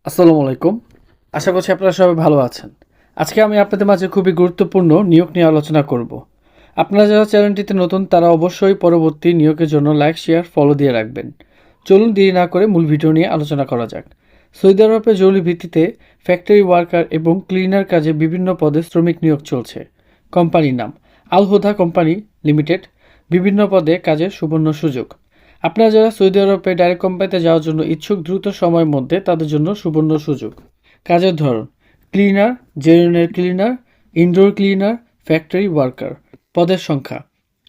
আসসালামু আলাইকুম। আশা করছি আপনারা সবাই ভালো আছেন। আজকে আমি আপনাদের মাঝে খুবই গুরুত্বপূর্ণ নিয়োগ নিয়ে আলোচনা করব। আপনারা যারা চ্যানেলটিতে নতুন তারা অবশ্যই পরবর্তী নিয়োগের জন্য লাইক, শেয়ার, ফলো দিয়ে রাখবেন। চলুন দেরি না করে মূল ভিডিও নিয়ে আলোচনা করা যাক। সৌদি আরবে জরুরি ভিত্তিতে ফ্যাক্টরি ওয়ার্কার এবং ক্লিনার কাজে বিভিন্ন পদে শ্রমিক নিয়োগ চলছে। কোম্পানির নাম আল হুদা কোম্পানি লিমিটেড। বিভিন্ন পদে কাজের সুবর্ণ সুযোগ। আপনারা যারা সৌদি আরবে ডাইরেক্ট কোম্পানিতে যাওয়ার জন্য ইচ্ছুক দ্রুত সময়ের মধ্যে তাদের জন্য সুবর্ণ সুযোগ। কাজের ধরন cleaner, general cleaner, indoor cleaner, factory worker. পদের সংখ্যা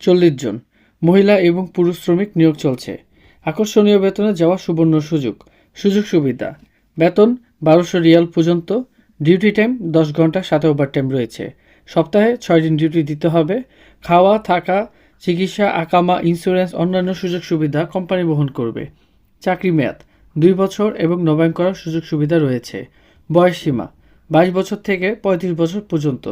40 জন। মহিলা এবং পুরুষ শ্রমিক নিয়োগ চলছে। আকর্ষণীয় বেতনে যাওয়ার সুবর্ণ সুযোগ। সুযোগ সুবিধা বেতন 1200 রিয়াল পর্যন্ত। ডিউটি টাইম 10 ঘন্টা, সাথে ওভারটাইম রয়েছে। সপ্তাহে 6 দিন ডিউটি দিতে হবে। খাওয়া, থাকা, চিকিৎসা, আকামা, ইন্স্যুরেন্স, অন্যান্য সুযোগ সুবিধা কোম্পানি বহন করবে। চাকরি মেয়াদ 2 বছর এবং নবায়ন করার সুযোগ সুবিধা রয়েছে। বয়স সীমা 22 বছর থেকে 35 বছর পর্যন্ত।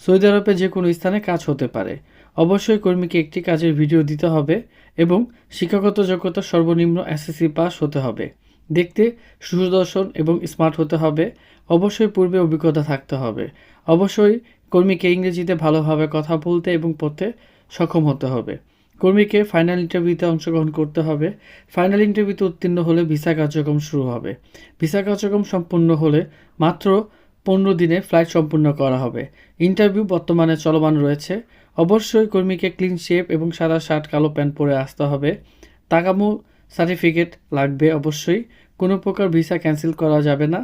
সৌদি আরবে যে কোনো স্থানে কাজ হতে পারে। অবশ্যই কর্মীকে একটি কাজের ভিডিও দিতে হবে এবং শিক্ষাগত যোগ্যতা সর্বনিম্ন এসএসসি পাস হতে হবে। দেখতে সুদর্শন এবং স্মার্ট হতে হবে। অবশ্যই পূর্বে অভিজ্ঞতা থাকতে হবে। অবশ্যই কর্মীকে ইংরেজিতে ভালোভাবে কথা বলতে এবং পড়তে সক্ষম হতে হবে। কর্মীকে ফাইনাল ইন্টারভিউতে অংশগ্রহণ করতে হবে। ফাইনাল ইন্টারভিউতে উত্তীর্ণ হলে ভিসা কার্যক্রম শুরু হবে। ভিসা কার্যক্রম সম্পূর্ণ হলে মাত্র 15 দিনে ফ্লাইট সম্পূর্ণ করা হবে। ইন্টারভিউ বর্তমানে চলমান রয়েছে। অবশ্যই কর্মীকে ক্লিন শেভ এবং সাদা শার্ট, কালো প্যান্ট পরে আসতে হবে। তাকামু সার্টিফিকেট লাগবে অবশ্যই। কোনো প্রকার ভিসা ক্যান্সেল করা যাবে না।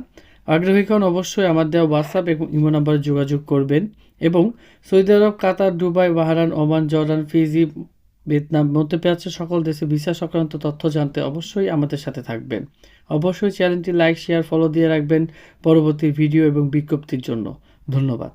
আগ্রহীগণ অবশ্যই আমার দেওয়া হোয়াটসঅ্যাপ এবং ইমো নাম্বারে যোগাযোগ করবেন এবং Saudi Arab, Qatar, Dubai, Bahrain, Oman, Jordan, Fiji, Vietnam, মধ্যপ্রাচ্যের সকল দেশে ভিসা সংক্রান্ত তথ্য জানতে অবশ্যই আমাদের সাথে থাকবেন। অবশ্যই চ্যানেলটি লাইক, শেয়ার, ফলো দিয়ে রাখবেন পরবর্তী ভিডিও এবং বিজ্ঞপ্তির জন্য। ধন্যবাদ।